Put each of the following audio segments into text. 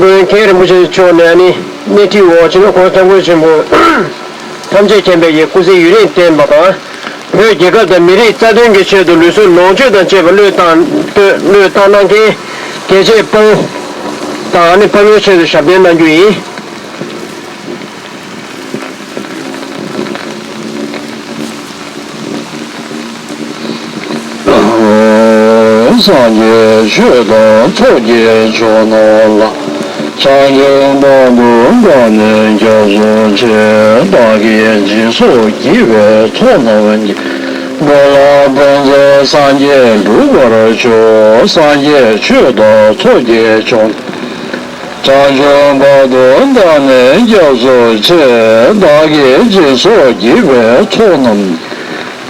그 개를 좋네니 네티 워치는 고통을 좀 탐지 캠베에 구세 유리 때 봐봐 그 제가 더 미리 짜던 게 쳐도 루스 노조던 제벌로 르탄게 계제 뽕 다니 방요체도 샤변난 주의 상业学的特别重要了。常用的论断呢，就是这大概技术一个错的问题。我老本着三界如果的说三界学的特别重。常用的论断呢，就是这大概技术一个错的问题。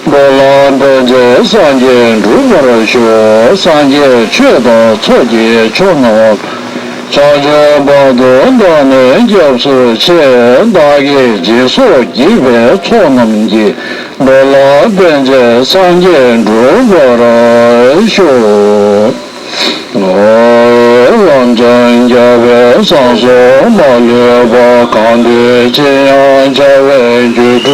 我老本着三界如果的说三界学的特别重要。常用的论断呢，就是这大概技术一个错的问题。我老本着三界如果的说。让真教会上说马列巴抗对这样教会举个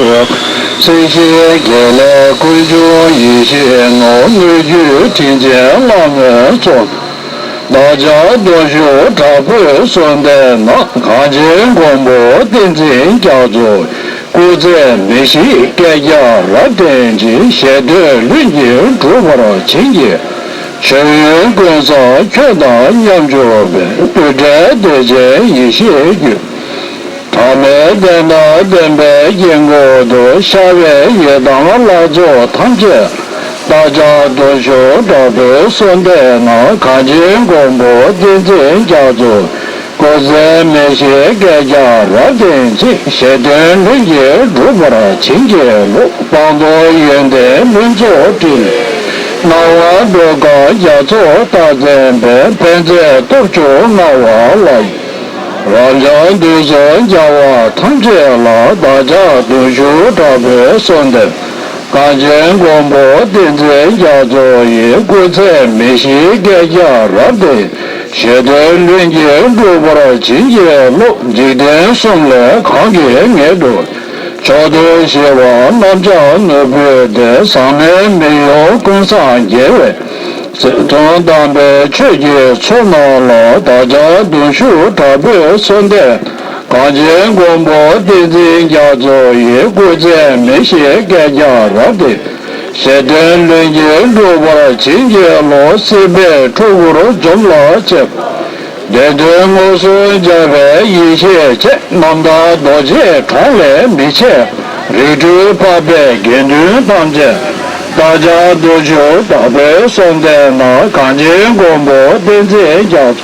这些给了规矩一些我女婿听见了没做大家都说他不顺的那看见广播电视叫做古在美西改家拉电机写的论经主播的情节全员工作全当研究的对这对这一些句他们在那等待英国的下月也当了做堂姐大家都说这个顺的那看见广播电视叫做国在美西改家拉电机写的论经主播的情节帮助员的民族的那我这个要做大人的本着都做那我来让人都人叫我同志了大家都说特别顺的感觉广播电视叫做也国在美西改家了的写的论经主播的情节录几天送来看给眼多超多希望南疆那边的上面没有工商结尾这种当被直接出拿了大家都说特别顺的感觉广播电视叫做也国在美西改家了的写的论经主播的情节录西北出国了中了这这对我说这个一些这南大多些传来密切日主八百跟着当着大家都说特别顺的那看见广播电视叫做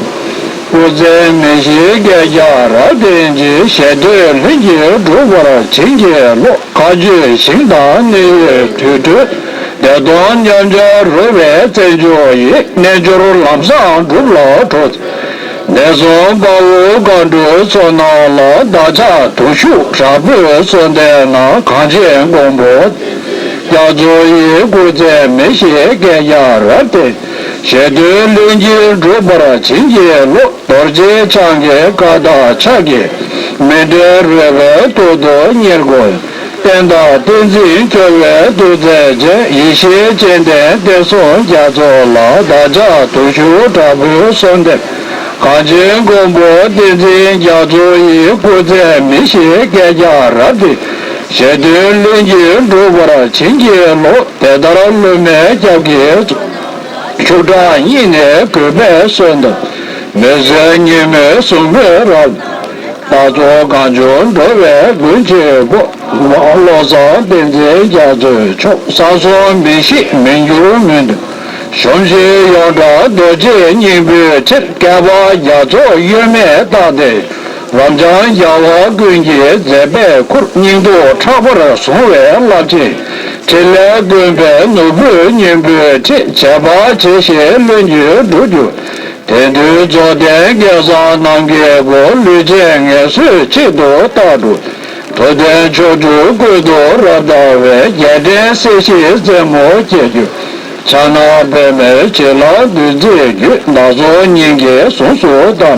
我在美西改家了电机写的论经主播的情节录感觉新大内推推这段年着入围在作业那就是南上主老出那时候把我关注做那了大家读书啥不顺的那看见广播要做一国在美西改家了的写的论经主播的情节录多些唱给高大唱给没得入围多多年过等到电视教育都在这一些简单的说叫做了大家读书啥不顺的看见广播电视叫做一国在美西改家了的写的论经主播的情节录得到了路面交给就这一年各百顺的没事你们送给了大作感觉这位论结果网络上电视叫做从上说美西民主民的兄弟要找多些人别这干吧要做越美大的让咱要我根据这边苦人多差不多送来了这来根本努不人别这把这些论据读读天天昨天给上能给我旅见也是几多大度昨天出租归多了到位也得学习怎么解决像那北美去了对解决那时候人给送说的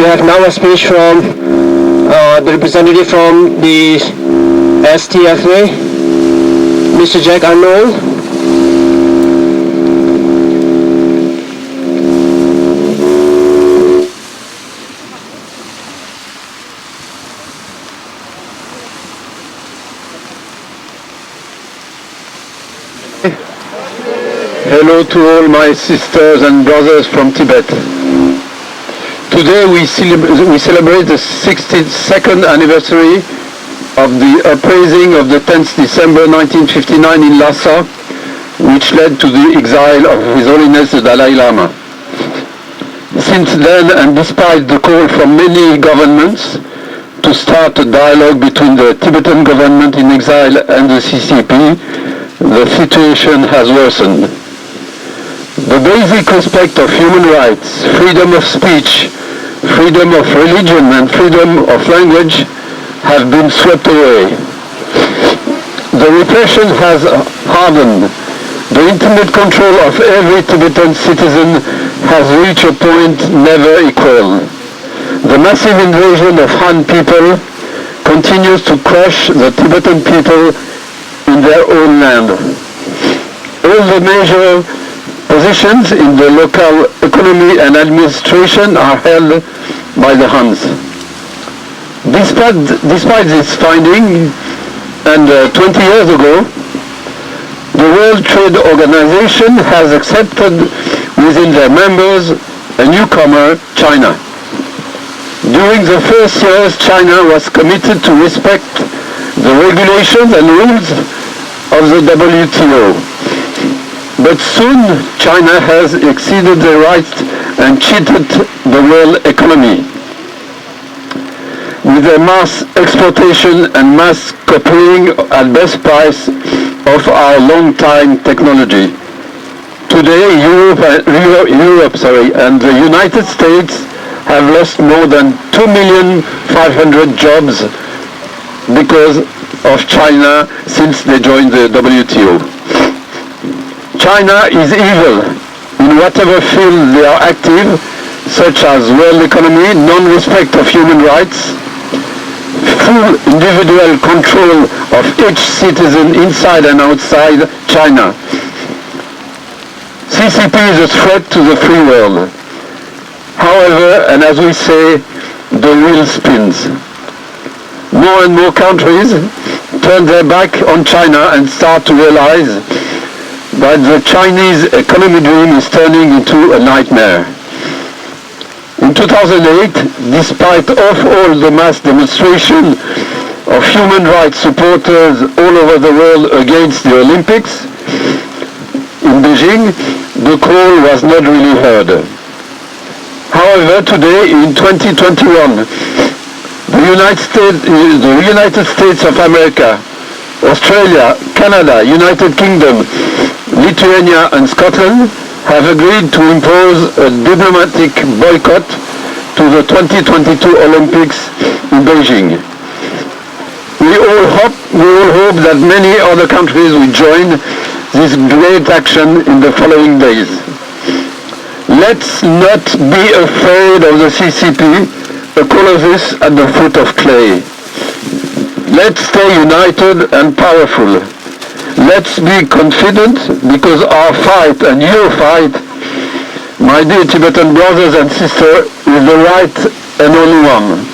we have now a speech from the representative from the STFA, Mr. Jack Arnold. Hello to all my sisters and brothers from Tibet. Today we celebrate the 62nd anniversary of the uprising of the 10th December 1959 in Lhasa, which led to the exile of His Holiness the Dalai Lama. Since then, and despite the call from many governments to start a dialogue between the Tibetan government in exile and the CCP, the situation has worsened. The basic respect of human rights, freedom of speech, freedom of religion and freedom of language have been swept away. The repression has hardened. The intimate control of every Tibetan citizen has reached a point never equaled. The massive invasion of Han people continues to crush the Tibetan people in their own land. All the major positions in the local economy and administration are held by the Hans. Despite this finding, and 20 years ago, the World Trade Organization has accepted within their members a newcomer, China. During the first years, China was committed to respect the regulations and rules of the WTO. But soon China has exceeded their rights and cheated the world economy with their mass exploitation and mass copying at best price of our long-time technology. Today, Europe and the United States have lost more than 2,500,000 jobs because of China since they joined the WTO. China is evil in whatever field they are active, such as world economy, non-respect of human rights, full individual control of each citizen inside and outside China. CCP is a threat to the free world. However, and as we say, the wheel spins. More and more countries turn their back on China and start to realize that the Chinese economy dream is turning into a nightmare. In 2008, despite of all the mass demonstration of human rights supporters all over the world against the Olympics in Beijing, the call was not really heard. However, today in 2021, the United States of America, Australia, Canada, United Kingdom, Lithuania and Scotland have agreed to impose a diplomatic boycott to the 2022 Olympics in Beijing. We all hope that many other countries will join this great action in the following days. Let's not be afraid of the CCP, a colossus at the foot of clay. Let's stay united and powerful. Let's be confident, because our fight and your fight, my dear Tibetan brothers and sisters, is the right and only one.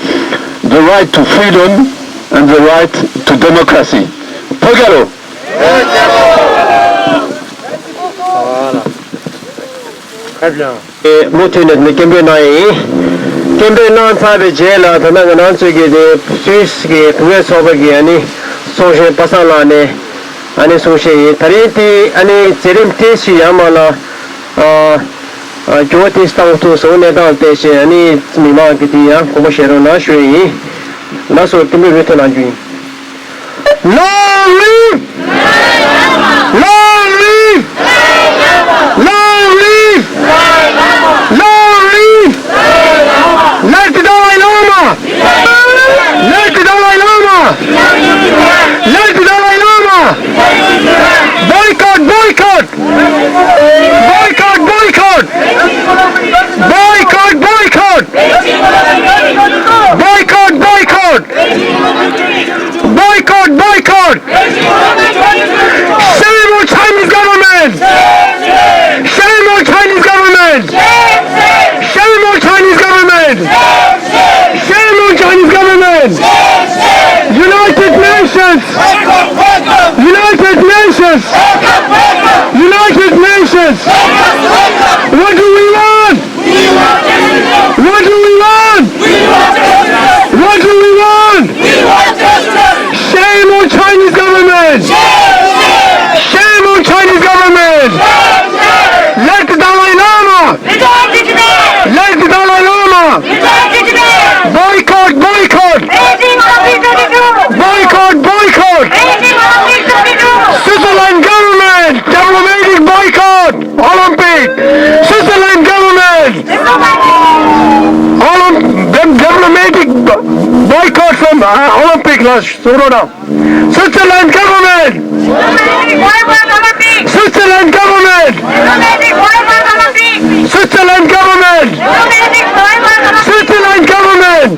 The right to freedom and the right to democracy. Pogalo! Motinet ne kembe nai kembe nan sabe jela thana nan chege de Swiss ge pure soba ge ani soje pasala ne ani soje tariti ani cherim te si amala joti stang to so ne dal te se ani mima giti ya ko shero na shwe na so timbe rete na ju long live long live long live long live let the Dalai Lama let the Dalai Lama let the Dalai Lama boycott boycott boycott boycott boycott boycott Boycott, boycott! Shame on Chinese government! Shame on Chinese government! Shame on Chinese government! Shame on Chinese government! United Nations! United Nations! United Nations! What do we want? What do we want? What do we want? Shame on Chinese government! Shame on Chinese government! Let the Dalai Lama! Let the Dalai Lama! Boycott, boycott! Boycott, boycott! Switzerland government! Diplomatic boycott! Olympic! Switzerland government! Diplomatic boycott from Olympic last Switzerland government! Switzerland government! Switzerland government! Switzerland government!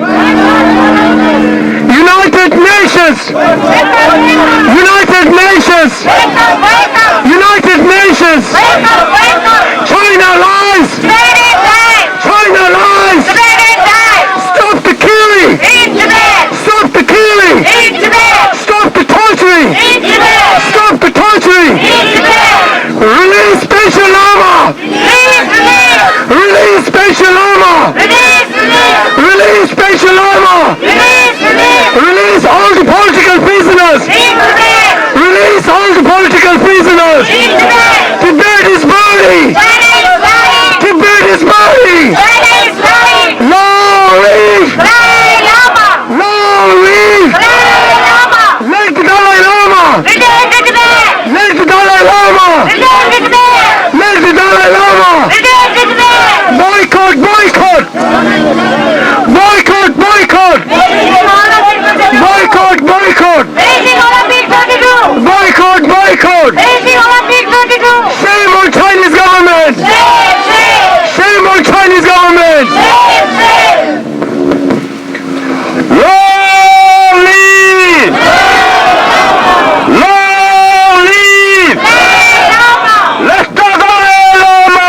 United Nations! United Nations! United Nations! China lies! China lies! Stop the killing! Stop the killing! Stop the torturing! Stop the torturing! Release Special Lama! Release Special Lama! Release Special Lama! Release all the political prisoners! Release all the political prisoners! Tibet is burning! Tibet is burning! Long live! Long live! Let the Dalai Lama! Let the Dalai Lama! Let the Dalai Lama! Boycott, boycott! Boycott, boycott! Boycott, boycott! Boycott, boycott! Shame on Chinese government! Shame on Chinese government! Long live! Long live! Let's start the Dalai Lama!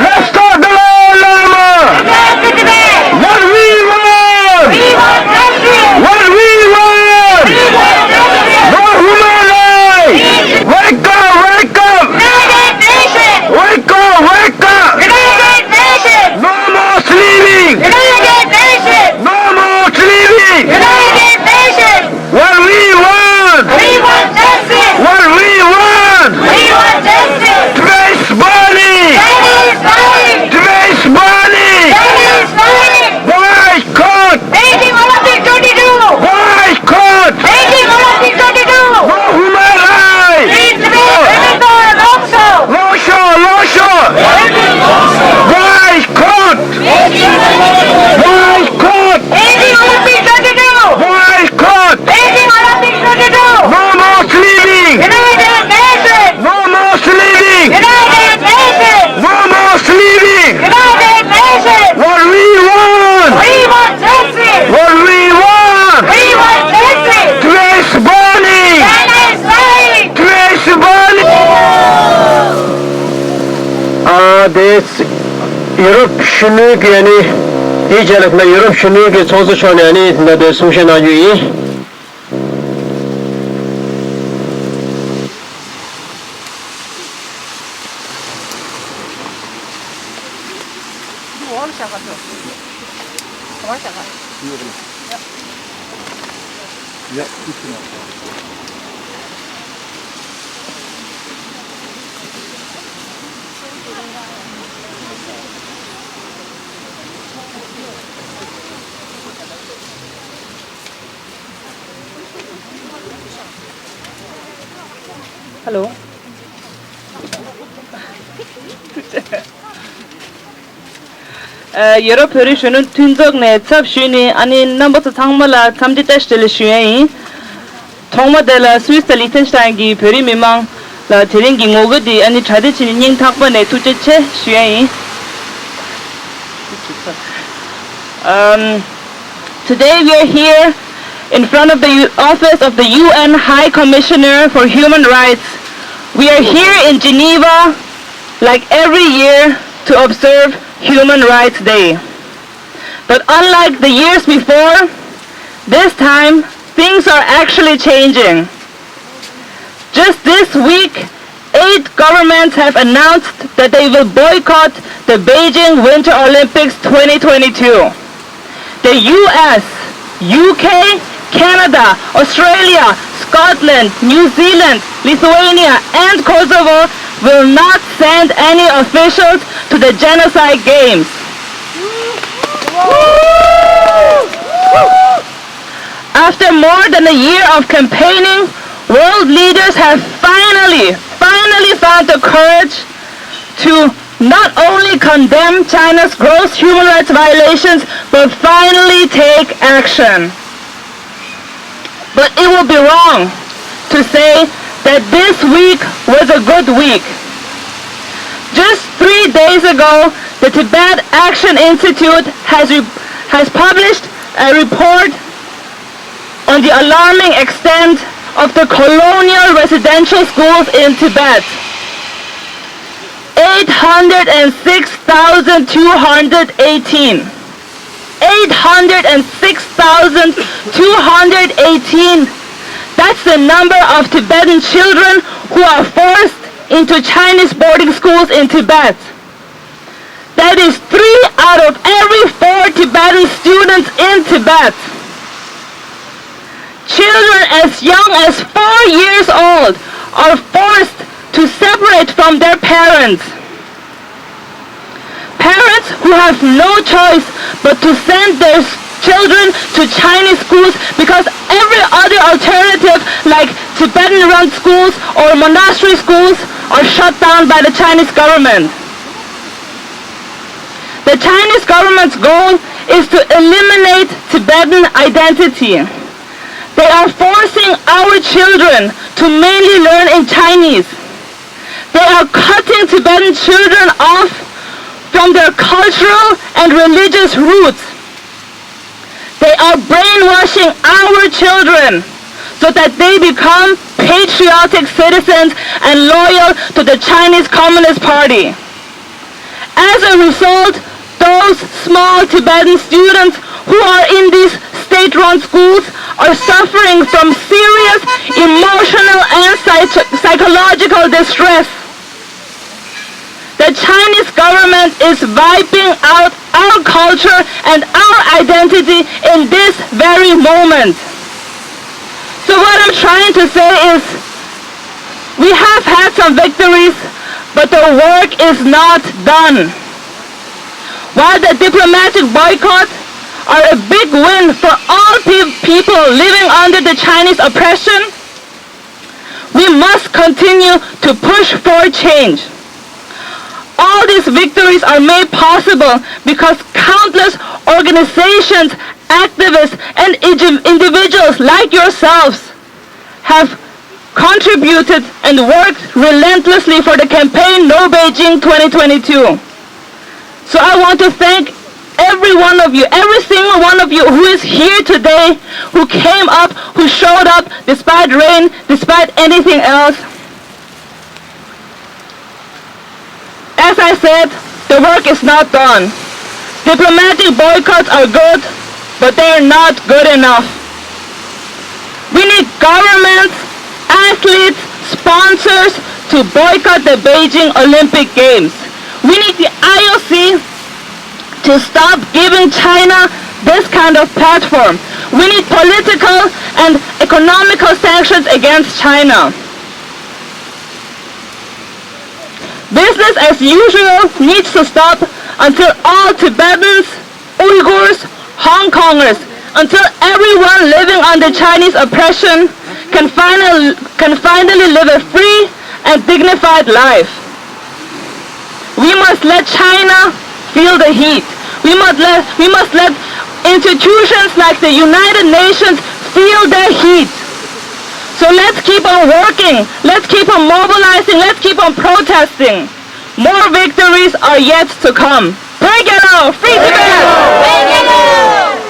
Let's start the Dalai Lama! What we want! What we want! More human life! Wake up! Wake up! Wake up! Wake up! No more sleeping! No more sleeping! What we want! What we want! Tibet's burning! Tibet's burning! Boycott! Boycott! No human life! Losho! Losho! Boycott! Boycott! Boycott! No more sleeping! No more sleeping! No more sleeping! What we want! What we want! Tibet's burning! Tibet's burning! This Europe şunu yani iyicelikle Europe şunu ki çoğu şu an yani ne suşen ayı Hello. Europe şunun tündok ne tsap şuni ani nambata tangmala tamdi tashtele şuyi thongma de la Switzerland and Liechtenstein gi peri mimang la teringi ngogdi ani thade chini ning thakpa ne tuche che şuyi Today we are here in front of the office of the UN High Commissioner for Human Rights. We are here in Geneva, like every year, to observe Human Rights Day. But unlike the years before, this time things are actually changing. Just this week, 8 governments have announced that they will boycott the Beijing Winter Olympics 2022. The US, UK, Canada, Australia, Scotland, New Zealand, Lithuania, and Kosovo will not send any officials to the Genocide Games. After more than a year of campaigning, world leaders have finally found the courage to not only condemn China's gross human rights violations, but finally take action. But it would be wrong to say that this week was a good week. Just 3 days ago, the Tibet Action Institute has published a report on the alarming extent of the colonial residential schools in Tibet. 806,218. 806,218. That's the number of Tibetan children who are forced into Chinese boarding schools in Tibet. That is 3 out of every 4 Tibetan students in Tibet. Children as young as 4 years old are forced to separate from their parents. Parents who have no choice but to send their children to Chinese schools because every other alternative like Tibetan-run schools or monastery schools are shut down by the Chinese government. The Chinese government's goal is to eliminate Tibetan identity. They are forcing our children to mainly learn in Chinese. They are cutting Tibetan children off from their cultural and religious roots. They are brainwashing our children so that they become patriotic citizens and loyal to the Chinese Communist Party. As a result, those small Tibetan students who are in these state-run schools are suffering from serious emotional and psychological distress. The Chinese government is wiping out our culture and our identity in this very moment. So what I'm trying to say is, we have had some victories, but the work is not done. While the diplomatic boycotts are a big win for all people living under the Chinese oppression, we must continue to push for change. All these victories are made possible because countless organizations, activists, and individuals like yourselves have contributed and worked relentlessly for the campaign No Beijing 2022. So I want to thank every one of you, every single one of you who is here today, who came up, who showed up despite rain, despite anything else. As I said, the work is not done. Diplomatic boycotts are good, but they are not good enough. We need governments, athletes, sponsors to boycott the Beijing Olympic Games. We need the IOC to stop giving China this kind of platform. We need political and economical sanctions against China. Business as usual needs to stop until all Tibetans, Uyghurs, Hong Kongers, until everyone living under Chinese oppression can finally live a free and dignified life. We must let China feel the heat. We must let institutions like the United Nations feel the heat. So let's keep on working, let's keep on mobilizing, let's keep on protesting. More victories are yet to come. Break it out! Free Tibet! Break it out!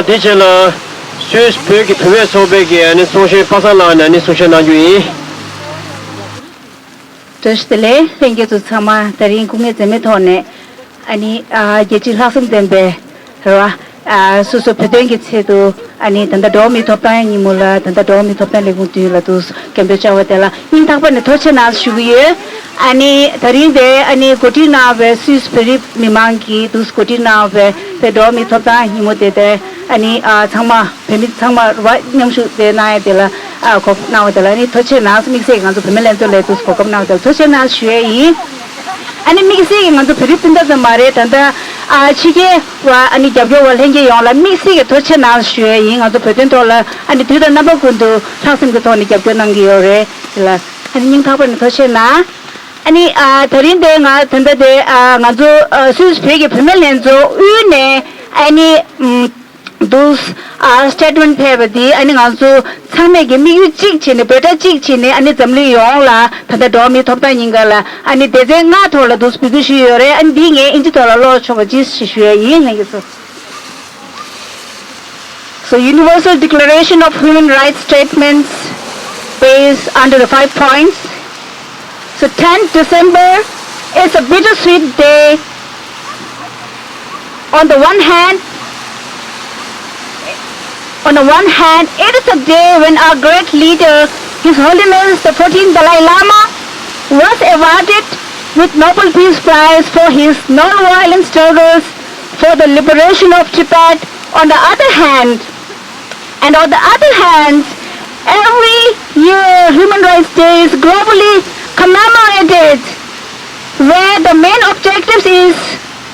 디젤라 스위스 벽이 표에 소백이 아니 소시 파살라나 아니 소시나주이 Tostele, thank you to Sama, Tarin Kunge Zemetone, Ani Yetil Hasum Dembe, Suso Pedengit Sedu, Ani Tanda Domi Topan Imula, Tanda Domi Topan Legutilatus, Cambecha Watela, in Tapan Tochana Shuye, Ani Tarinde, Ani Cotina, Swiss Perip Mimanki, Dus Cotina, Pedomi Topan, Himotete, Ani Sama, Pemit Sama, right Namshu de Naidela. Now the Lani Tochenas mixing on the Pimento Letus Cocom now the Tochenas Shui and mixing on the Peripinda the Maret and the Chige and the Jabio Lengi on la mixing a Tochenas Shui on the Petentola and the Twitter number could do Tassim the Tony Capionangiore and Ning Tap and Tochena. Any Tarin de Tanda de Nazo Sus Pig Pimelenzo Une any those statement pevadi and also some make me chick in a better chick in and it's a yola to the domi topa ingala and it is not all of those because and being into the lodge of a so Universal Declaration of Human Rights statements based under the 5 points. So 10th December is a bittersweet day. On the one hand, it is a day when our great leader, His Holiness the 14th Dalai Lama, was awarded with Nobel Peace Prize for his non-violent struggles for the liberation of Tibet. On the other hand, every year Human Rights Day is globally commemorated, where the main objective is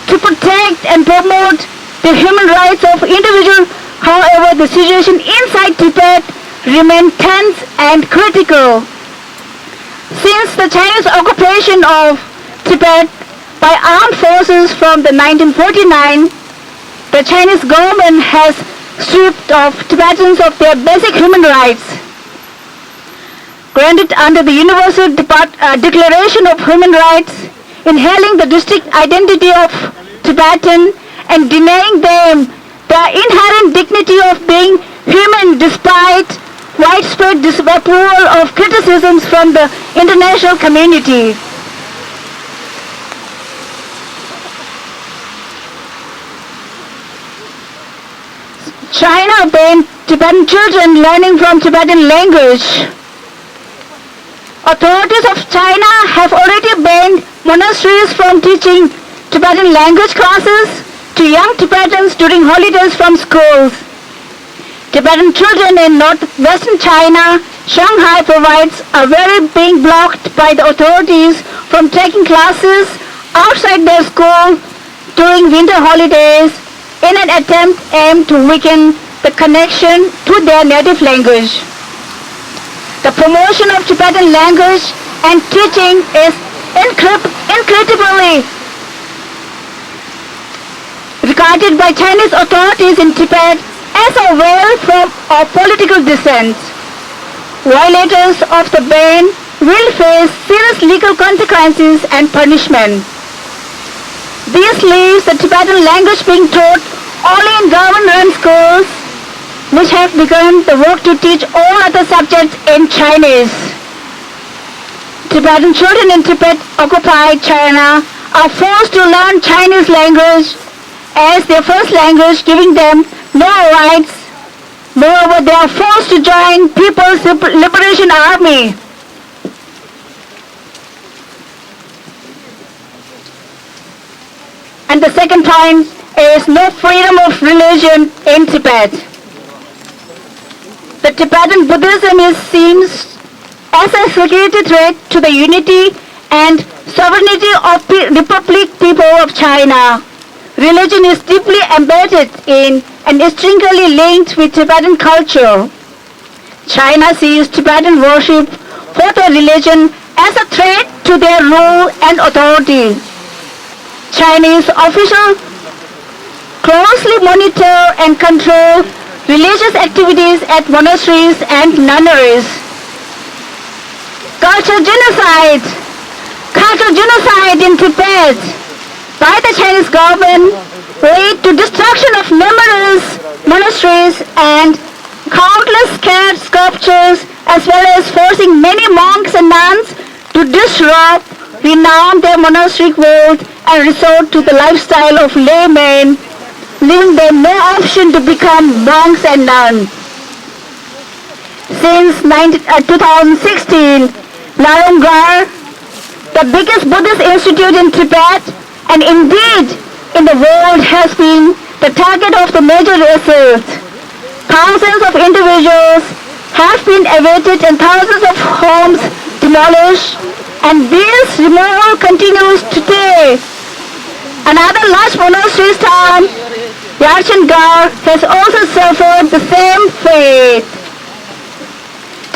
to protect and promote the human rights of individuals. However, the situation inside Tibet remains tense and critical. Since the Chinese occupation of Tibet by armed forces from the 1949, the Chinese government has stripped of Tibetans of their basic human rights. Granted under the Universal Declaration of Human Rights, inhaling the distinct identity of Tibetan and denying them the inherent dignity of being human despite widespread disapproval of criticisms from the international community. China banned Tibetan children learning from Tibetan language. Authorities of China have already banned monasteries from teaching Tibetan language classes to young Tibetans during holidays from schools. Tibetan children in northwestern China, Shanghai provides a very being blocked by the authorities from taking classes outside their school during winter holidays in an attempt aimed to weaken the connection to their native language. The promotion of Tibetan language and teaching is incredibly regarded by Chinese authorities in Tibet as a way of political dissent. Violators of the ban will face serious legal consequences and punishment. This leaves the Tibetan language being taught only in government-run schools, which have begun the work to teach all other subjects in Chinese. Tibetan children in Tibet-occupied China are forced to learn Chinese language as their first language, giving them no rights. Moreover, they are forced to join People's Liberation Army. And the second point is no freedom of religion in Tibet. The Tibetan Buddhism is seen as a security threat to the unity and sovereignty of the Republic people of China. Religion is deeply embedded in and intrinsically linked with Tibetan culture. China sees Tibetan worship for their religion as a threat to their rule and authority. Chinese officials closely monitor and control religious activities at monasteries and nunneries. Cultural genocide in Tibet by the Chinese government lead to destruction of numerous monasteries and countless scared sculptures, as well as forcing many monks and nuns to disrupt, renounce their monastic world and resort to the lifestyle of laymen, leaving them no option to become monks and nuns. Since 2016, Naronggar, the biggest Buddhist institute in Tibet and indeed in the world, has been the target of the major assaults. Thousands of individuals have been evicted and thousands of homes demolished, and this removal continues today. Another large monastery town, Yarchangar, has also suffered the same fate.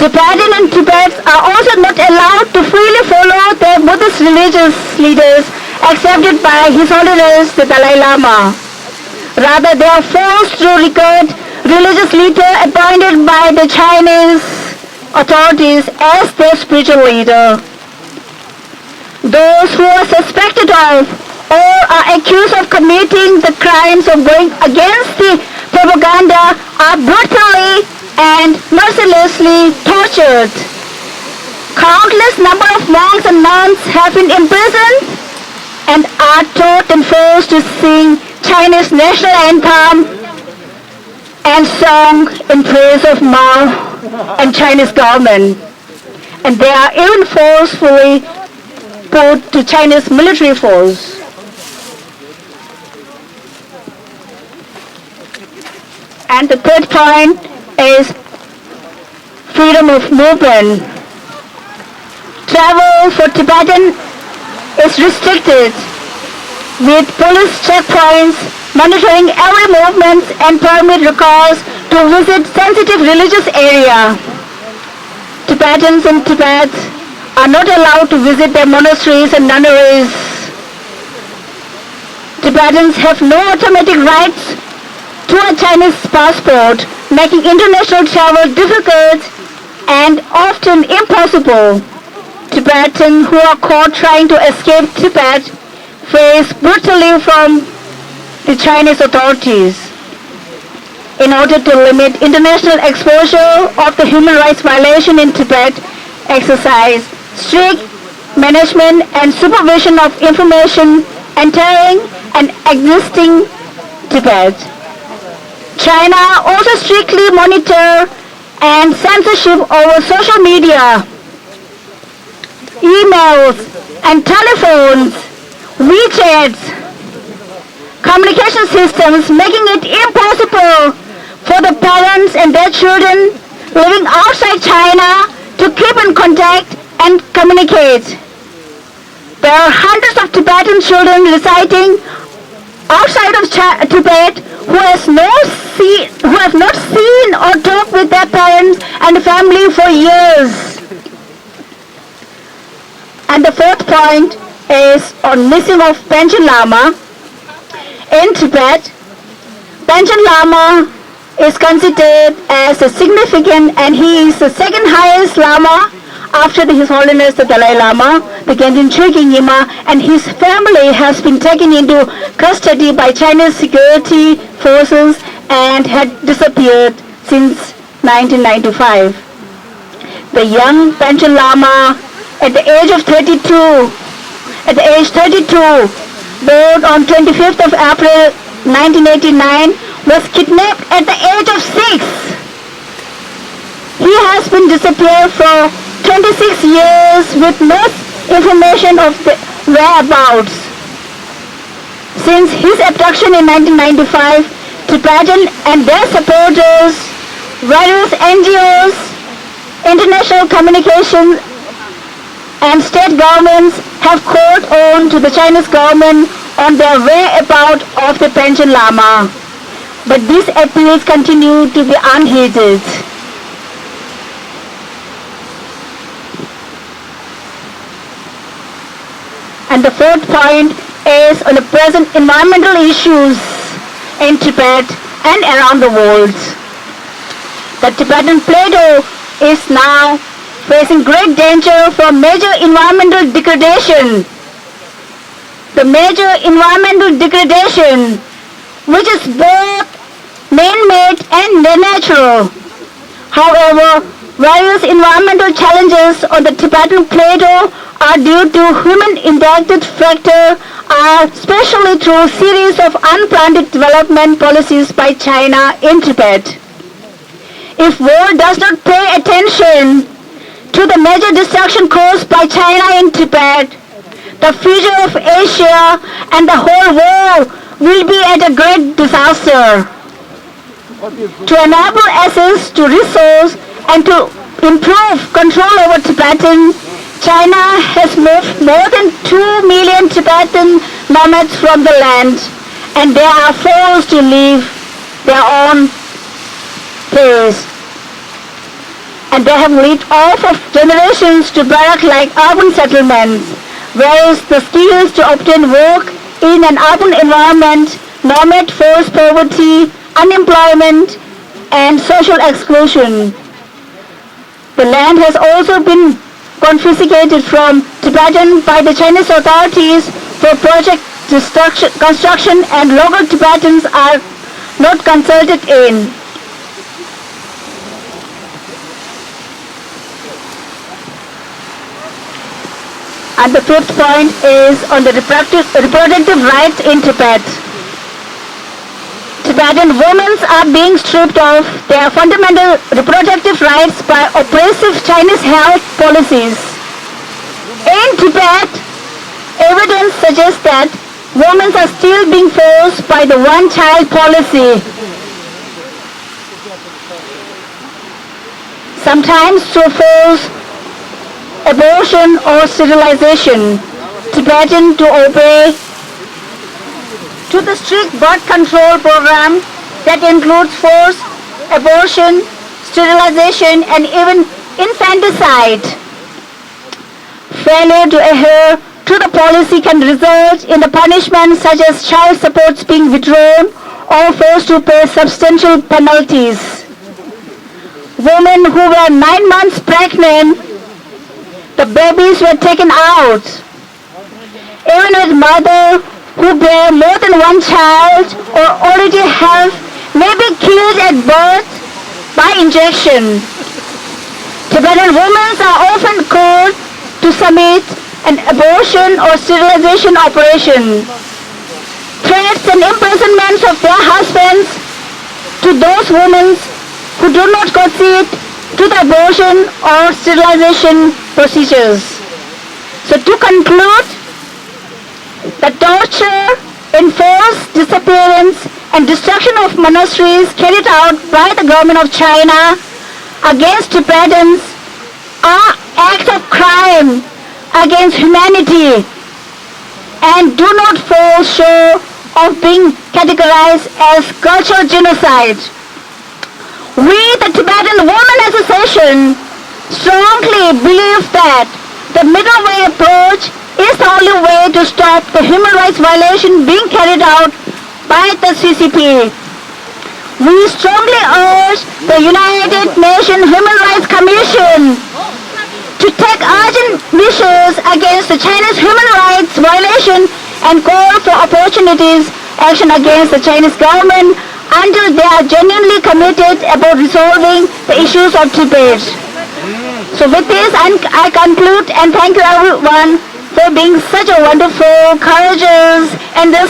Tibetans and Tibets are also not allowed to freely follow their Buddhist religious leaders accepted by His Holiness the Dalai Lama. Rather, they are forced to regard religious leader appointed by the Chinese authorities as their spiritual leader. Those who are suspected of or are accused of committing the crimes of going against the propaganda are brutally and mercilessly tortured. Countless number of monks and nuns have been imprisoned and are taught and forced to sing Chinese national anthem and song in praise of Mao and Chinese government. And they are even forcefully put to Chinese military force. And the third point is freedom of movement. Travel for Tibetan is restricted, with police checkpoints monitoring every movement and permit records to visit sensitive religious area. Tibetans in Tibet are not allowed to visit their monasteries and nunneries. Tibetans have no automatic rights to a Chinese passport, making international travel difficult and often impossible. Tibetans who are caught trying to escape Tibet face brutality from the Chinese authorities. In order to limit international exposure of the human rights violation in Tibet, exercise strict management and supervision of information entering and exiting Tibet. China also strictly monitor and censorship over social media, emails and telephones, WeChats, communication systems, making it impossible for the parents and their children living outside China to keep in contact and communicate. There are hundreds of Tibetan children residing outside of Tibet who have not seen or talked with their parents and family for years. And the fourth point is on missing of Panchen Lama. In Tibet, Panchen Lama is considered as a significant, and he is the second highest Lama after His Holiness the Dalai Lama, the Genjin Chogyam Nyima, and his family has been taken into custody by Chinese security forces and had disappeared since 1995. The young Panchen Lama, at the age 32, born on 25th of April 1989, was kidnapped at the age of 6. He has been disappeared for 26 years with no information of the whereabouts. Since his abduction in 1995, Tibetans and their supporters, various NGOs, international communication and state governments have called on to the Chinese government on their whereabouts of the Panchen Lama. But these appeals continue to be unheeded. And the fourth point is on the present environmental issues in Tibet and around the world. The Tibetan plateau is now facing great danger from major environmental degradation. The major environmental degradation which is both man-made and natural. However, various environmental challenges on the Tibetan plateau are due to human-induced factor, especially through series of unplanned development policies by China in Tibet. If world does not pay attention to the major destruction caused by China in Tibet, the future of Asia and the whole world will be at a great disaster. To enable access to resource and to improve control over Tibetan, China has moved more than 2 million Tibetan nomads from the land, and they are forced to leave their own place. And they have lived off of generations to barrack-like urban settlements, whereas the skills to obtain work in an urban environment, nomad forced poverty, unemployment, and social exclusion. The land has also been confiscated from Tibetan by the Chinese authorities for project construction, and local Tibetans are not consulted in. And the fifth point is on the reproductive rights in Tibet. Tibetan women are being stripped of their fundamental reproductive rights by oppressive Chinese health policies. In Tibet, evidence suggests that women are still being forced by the one-child policy, sometimes through forced abortion or sterilization. Tibetan to obey to the strict birth control program that includes forced abortion, sterilization, and even infanticide. Failure to adhere to the policy can result in the punishment such as child supports being withdrawn or forced to pay substantial penalties. Women who were 9 months pregnant, the babies were taken out. Even with mother who bear more than one child or already have may be killed at birth by injection. Tibetan women are often called to submit an abortion or sterilization operation. Threats and imprisonments of their husbands to those women who do not concede to the abortion or sterilization procedures. So to conclude, the torture, enforced disappearance, and destruction of monasteries carried out by the government of China against Tibetans are acts of crime against humanity and do not fall short of being categorized as cultural genocide. We, the Tibetan Women Association, strongly believe that the middle way approach is the only way to stop the human rights violation being carried out by the CCP. We strongly urge the United Nations Human Rights Commission to take urgent measures against the Chinese human rights violation and call for opportunities action against the Chinese government until they are genuinely committed about resolving the issues of Tibet. So with this, I conclude and thank you everyone for being such a wonderful, courageous in this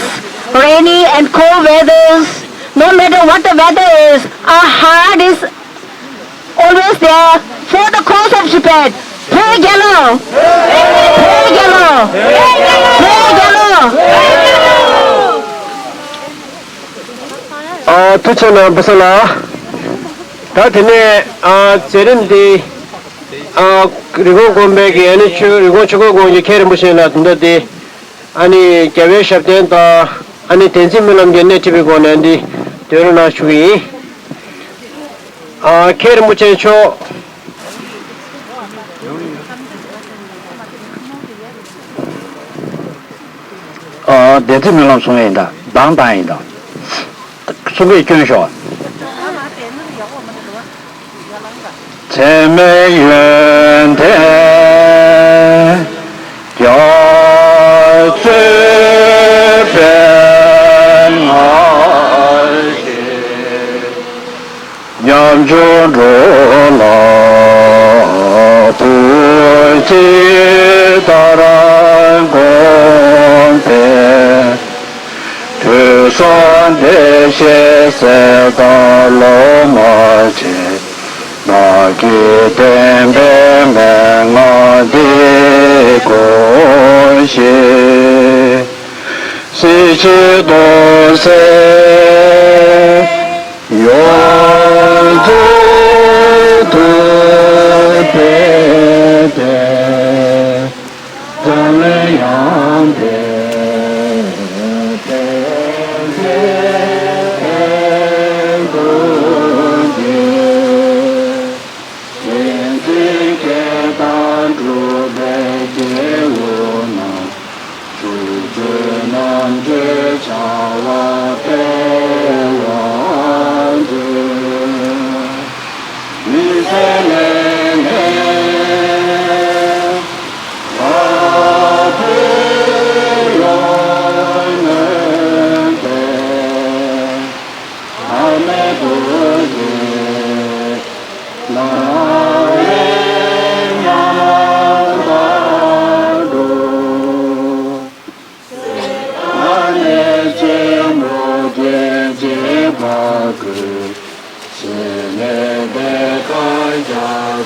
rainy and cold weathers. No matter what the weather is, our heart is always there for the cause of Tibet. Pray Yellow! Pray Yellow! Pray Yellow! 투천아 무슨라 다 되네 제른디 그리고 공백이 아니 그리고 저거 공이 캐를 무슨라 된다디 아니 개회 샵된다 아니 텐신물람 겐네 집에 고는디 되려나 주의 캐를 무쳐초 대체물람 송해인다 당당이다 소개捐쇼 제매연대 여주변아 中着老不计大然公平，就算这些塞到老马前，那给点点门我的关系。世界多些，永驻特别的，咱们样的东西，现在给当主的给我呢。主子能知桥啊北王子，你在哪里？我不用能的，他们不知那人样大路。现在的看家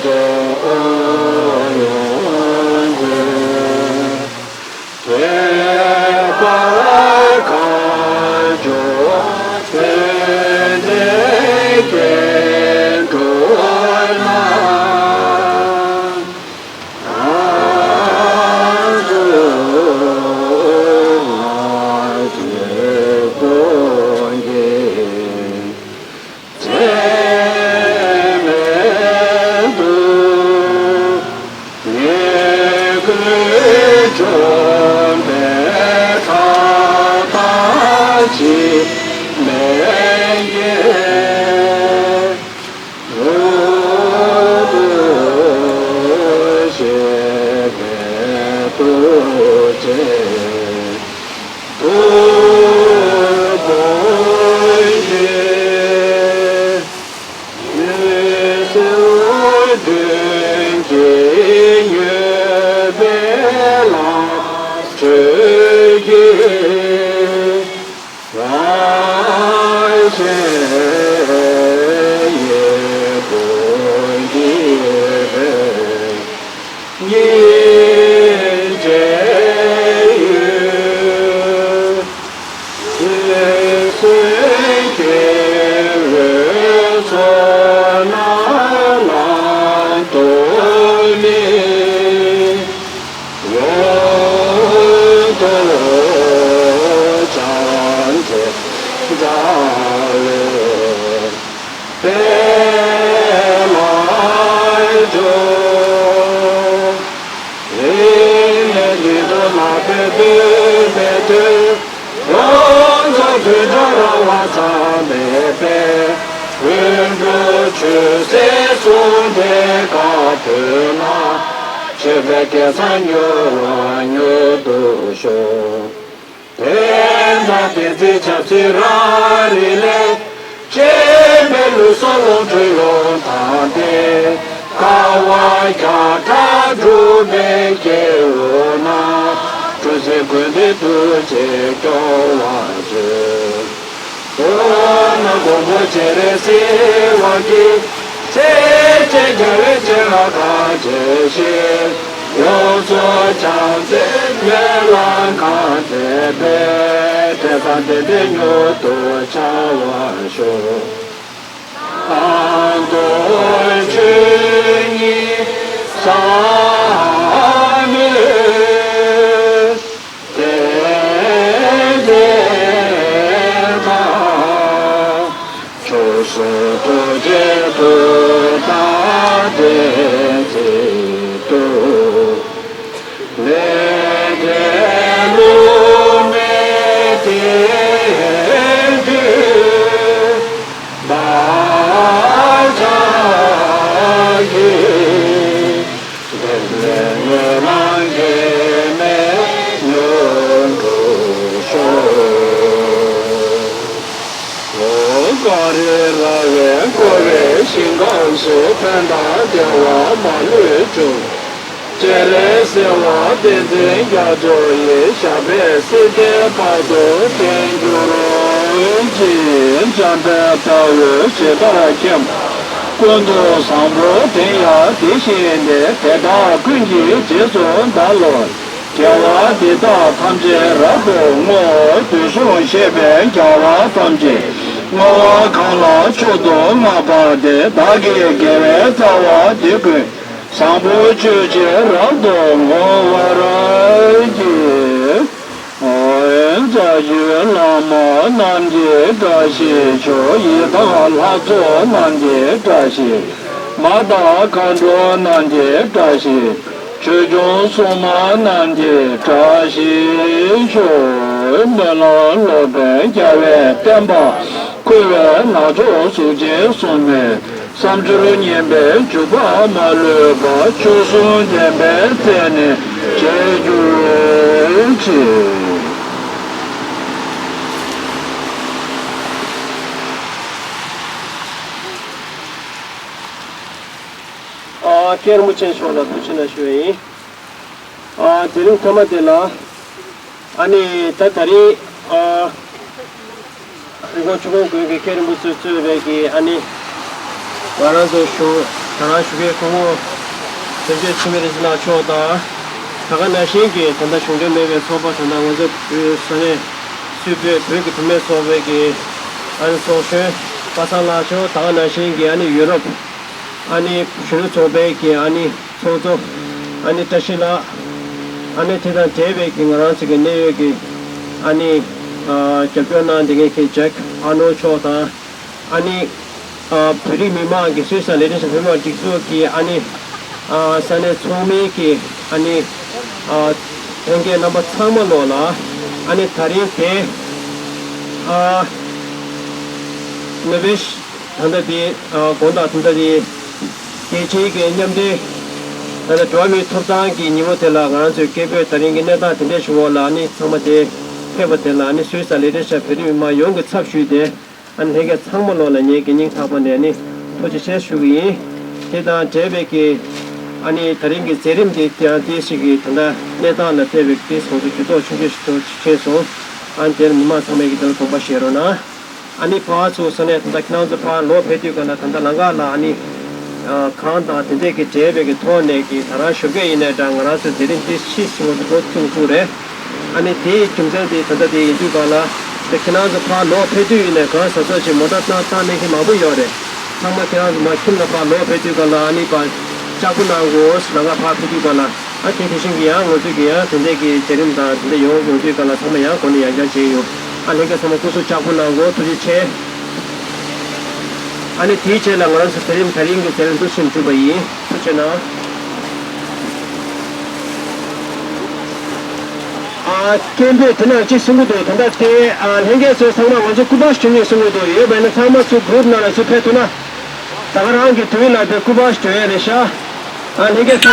的样子，别把看着现在变着那， gare rave kore shingan su penda dewa manu chu jere sewa dede yajo ye shabe sede pado tenjuro ji jambe tawe sheda kem Quando sambro tenya dishinde teda kunji jesu dalo Jawa dida tamje rabo mo dushun shebe jawa tamje Mo kala chodo maba de dagi gewe tawa digu Sambro chuje rabo mo waraji Lama Nandi Dashi Cho Yida Lazo Nandi Dashi Mada Kandro Nandi Dashi Chujon Soma Nandi Dashi Cho Mela Lobe Jave Temba Kuwe Nazo Suje Sunme Samjuru Nyembe Juba Maleba Chusun Nyembe Tene Jeju Chi Chiar mucin shola tucina shui dirin kama dela ani tatari rigo chugon kuge keri musu tsuve ani warazo shu tana shuge kumu tenje chimiri zina choda taga nashingi tanda shungde mewe soba tanda wazo sane sube kuge tume sobe ani soshe pasala cho taga nashingi ani Europe 아니 주로 조배기 아니 소조 아니 다시나 아니 대단 대배기 거라서 내역이 아니 접변한 되게 책 아노 초다 아니 프리미마기 스위스랜드 스페인어 직수기 아니 산에 소미기 아니 연계 넘버 3로나 아니 다리게 네비시 한다디 본다 한다디 계획이 냠데 나도 도움이 톱당기 니모텔라 가서 개별 다른 게 내가 근데 쇼라니 정말에 해버텔라니 스위스랜드 셰프리마 용거 찹슈데 안 해게 창문로는 얘기는 타번에니 도대체 수기 대단 제백이 아니 다른 게 제림게 대한대식이 된다 내다는 대백이 소주도 충격도 최소 안테는 미만 സമയ기 될 거바시로나 아니 파소선에 단다키나우즈 파 로페티거나 단다랑가나 아니 칸다 되게 제백이 토네기 다라 슈게 이네 당라서 데린티 시스모도 고퉁쿠레 아니 대 중정대 단다디 인주가나 데키나우즈 파 로페티네 가서서 모다타 타네기 마부요레 상마 키나우즈 마킨나 파 로페티거나 아니 파 자구나고 스나가 파피티거나 아케 대신기야 모두기야 된대기 데림다 근데 용용주가나 상마야 권이 양자제요 아니가 상마고서 자구나고 도대체 아니 뒤체랑 그런 스트림 다른 게 제일 도심 주바이 그렇잖아 캠페 드나 지승구도 단다테 행게서 상마 먼저 쿠바스 중에 승구도 예배는 상마수 그룹 나라서 페토나 다가랑 게 되나 쿠바스 줘야 되샤 행게서